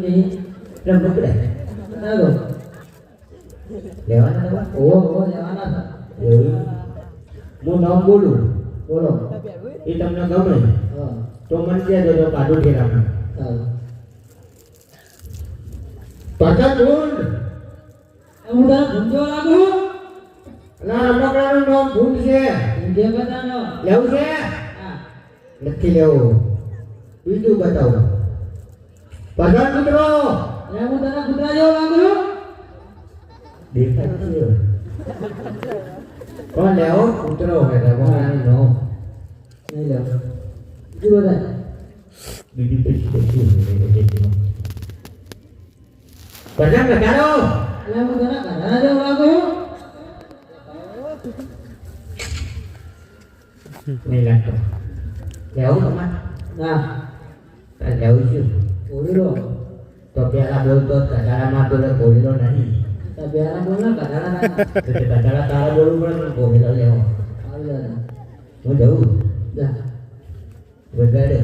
નહીં રમ પકડે ના દો લેવાના દવા ઓ લેવાના હતા એવું હું નામ બોલું બોલો એ તમને ગમે હા તો મને કહેજો તો કાઢું ઠેરામાં ચાલો પાછા ઢૂંઢ હું તારા ભૂંજો લાગુ ના રમકડાનું નામ ભૂંડ છે જે બતાનો લેવું છે હા નથી લેવું બીજું બતાવો પાછા કૂતરો એ હું તારા કૂતરા જેવો લાગુ દેખાય છે કોણ લેવો કૂતરો હે રમકડાનું નામ નહીં લેવો બીજું બતાય બીજું પછી દેખું પાછા બતાવો એ હું તારા ઘરના જેવો લાગુ નહીં લાગતો લેવું તમારે ના લેવું છું બોલો તો પેલા બોલતો કટારામાં તો બોલેલો નહીં તો બેરા બોલ ના ઘરના ના તો તે કટારા તારા બોલવું પડે પણ બોલેલો લેવો આવી જા હું જઉં જા વગાડે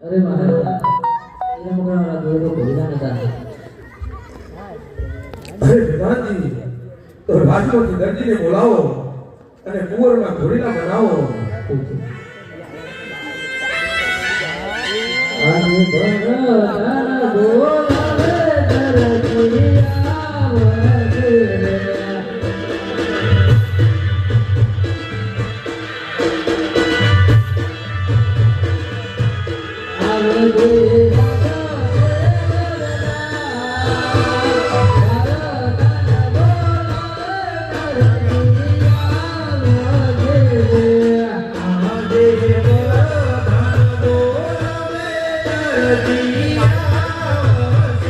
અરે મારા એ મુકરાના ગોળો બોલીના નતા અરે ભગવાનજી તો રાજકોટથી દરજીને બોલાવો અને કુંવરના ઘોડીના બનાવો અને ભગવાન